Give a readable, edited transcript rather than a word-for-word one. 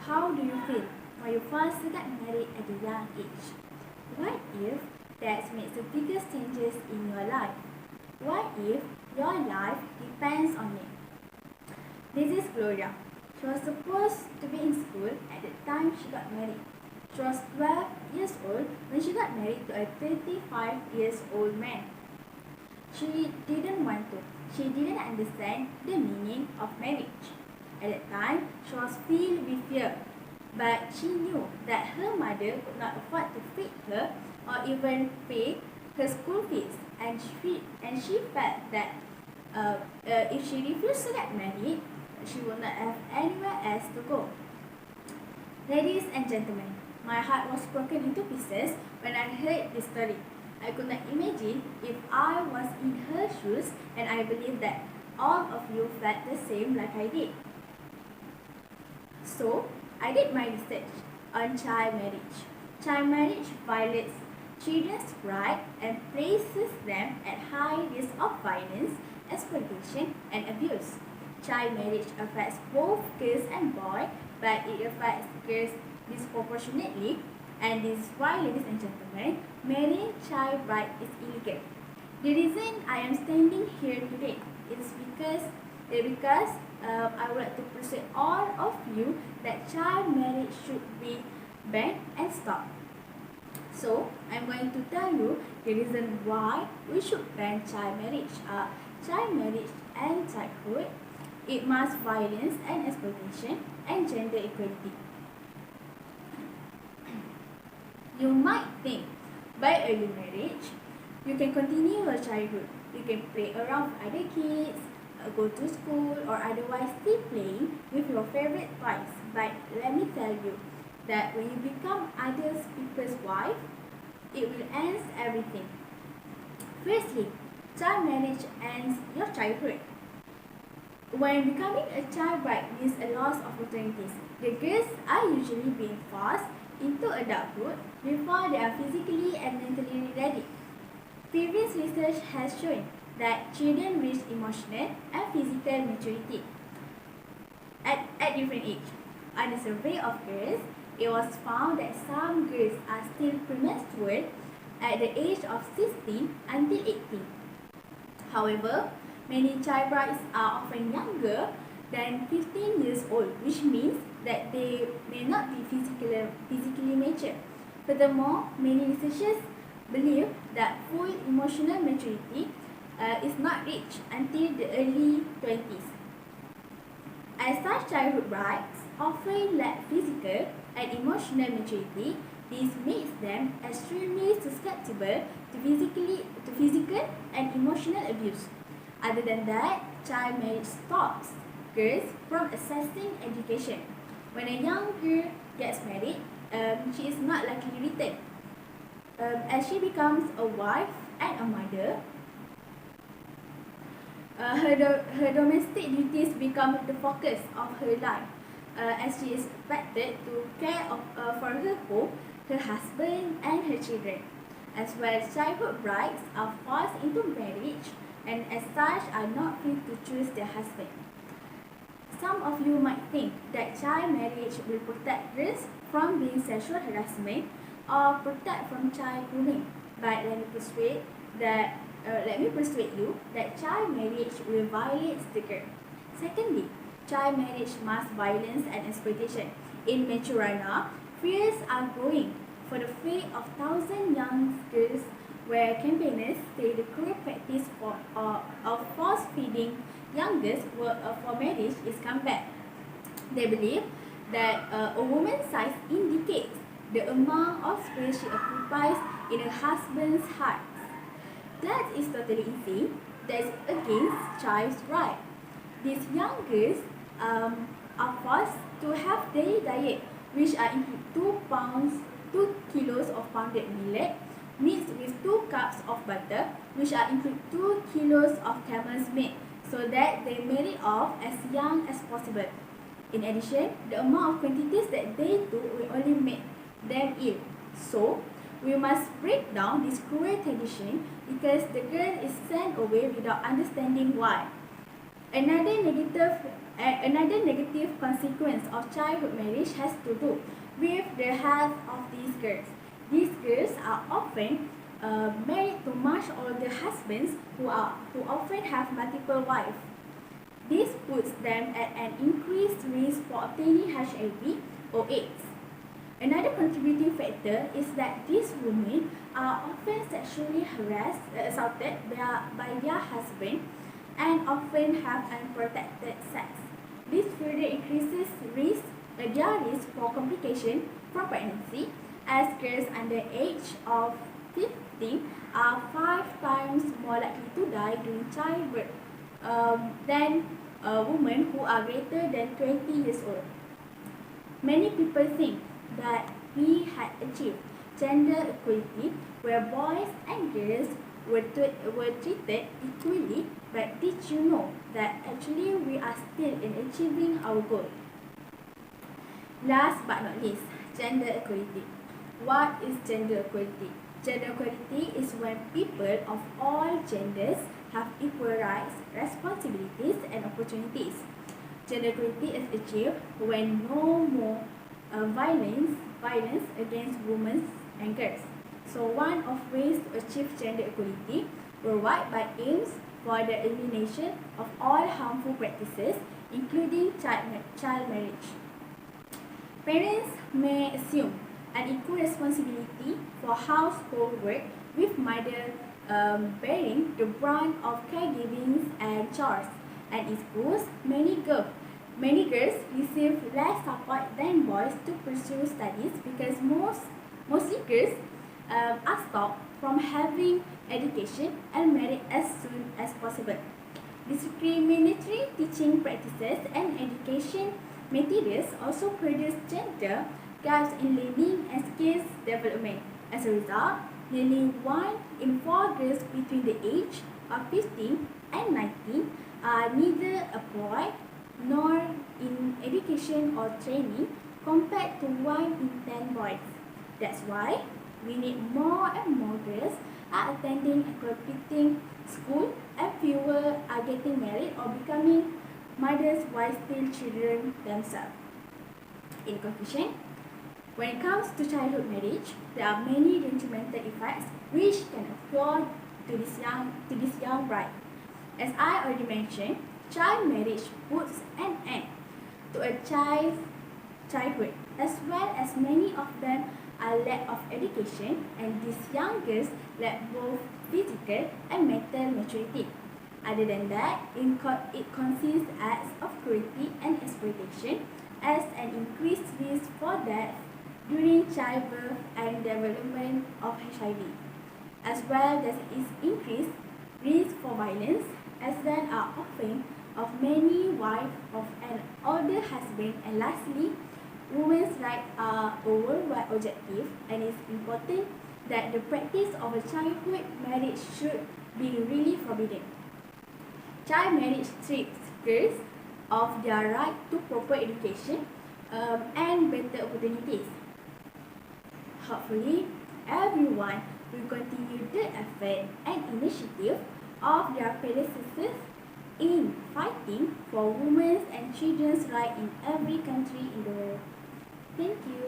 How do you feel when you first got married at a young age? What if that makes the biggest changes in your life? What if your life depends on it? This is Gloria. She was supposed to be in school at the time she got married. She was 12 years old when she got married to a 35 years old man. She didn't want to. She didn't understand the meaning of marriage. At that time, she was filled with fear. But she knew that her mother could not afford to feed her or even pay her school fees. And she felt that if she refused to get married, she would not have anywhere else to go. Ladies and gentlemen, my heart was broken into pieces when I heard this story. I could not imagine if I was in her shoes, and I believe that all of you felt the same like I did. So, I did my research on child marriage. Child marriage violates children's rights and places them at high risk of violence, exploitation, and abuse. Child marriage affects both girls and boys, but it affects girls disproportionately, and this is why, ladies and gentlemen, marrying child bride is illegal. The reason I am standing here today is because I would like to persuade all of you that child marriage should be banned and stopped. So, I'm going to tell you the reason why we should ban child marriage. Child marriage and childhood, it masks violence and exploitation and gender equality. You might think, by early marriage, you can continue your childhood. You can play around with other kids, go to school, or otherwise still playing with your favorite toys. But let me tell you that when you become other people's wife, it will end everything. Firstly, child marriage ends your childhood. When becoming a child bride means a loss of opportunities, the girls are usually being forced into adulthood before they are physically and mentally ready. Previous research has shown that children reach emotional and physical maturity at different ages. On a survey of girls, it was found that some girls are still premenstrual at the age of 16 until 18. However, many child brides are often younger than 15 years old, which means that they may not be physically mature. Furthermore, many researchers believe that full emotional maturity is not reached until the early 20s. As such, childhood brides often lack physical and emotional maturity. This makes them extremely susceptible to physical and emotional abuse. Other than that, child marriage stops girls from accessing education. When a young girl gets married, she is not likely to return. As she becomes a wife and a mother, her domestic duties become the focus of her life, as she is expected to care for her home, her husband, and her children. As well, childhood brides are forced into marriage and as such are not free to choose their husband. Some of you might think that child marriage will protect girls from being sexual harassment or protect from child grooming, but let me persuade you that child marriage will violate the girl. Secondly, child marriage masks violence and exploitation. In Maturana, fears are growing for the fate of thousands young girls, where campaigners say the cruel practice of force-feeding young girls for marriage is come back. They believe that a woman's size indicates the amount of space she occupies in a husband's heart. That is totally insane. That is against child's right. These young girls are forced to have daily diet, which are include 2 kilos of pounded millet, mixed with 2 cups of butter, which are include 2 kilos of camel's milk, so that they marry off as young as possible. In addition, the amount of quantities that they do will only make them ill. So, we must break down this cruel tradition because the girl is sent away without understanding why. Another negative Another negative consequence of childhood marriage has to do with the health of these girls. These girls are often married to much older husbands who often have multiple wives. This puts them at an increased risk for obtaining HIV or AIDS. Another contributing factor is that these women are often sexually assaulted by their husband and often have unprotected sex. This further increases their risk for complication from pregnancy, as girls under the age of 15 are 5 times more likely to die during childbirth than women who are greater than 20 years old. Many people think that we had achieved gender equality where boys and girls were treated equally, but did you know that actually we are still in achieving our goal? Last but not least, gender equality. What is gender equality? Gender equality is when people of all genders have equal rights, responsibilities, and opportunities. Gender equality is achieved when no more violence against women and girls. So one of ways to achieve gender equality worldwide by aims for the elimination of all harmful practices, including child marriage. Parents may assume an equal responsibility for household work, with mother bearing the brunt of caregiving and chores. And in schools, many girls receive less support than boys to pursue studies because mostly girls are stopped from having education and married as soon as possible. Discriminatory teaching practices and education materials also produce gender gaps in learning and skills development. As a result, nearly 1 in 4 girls between the age of 15 and 19 are neither employed nor in education or training, compared to 1 in 10 boys. That's why we need more and more girls are attending and completing school, and fewer are getting married or becoming mothers while still children themselves. In conclusion, when it comes to childhood marriage, there are many detrimental effects which can occur to this young bride. As I already mentioned, child marriage puts an end to a child's childhood, as well as many of them are lack of education, and these young girls lack both physical and mental maturity. Other than that, it consists acts of cruelty and exploitation, as an increased risk for death during childbirth and development of HIV, as well as its increased risk for violence, as there are often of many wives of an older husband. And lastly, women's rights are a worldwide objective, and it's important that the practice of a childhood marriage should be really forbidden. Child marriage strips girls of their right to proper education and better opportunities. Hopefully, everyone will continue the effort and initiative of their predecessors in fighting for women's and children's rights in every country in the world. Thank you.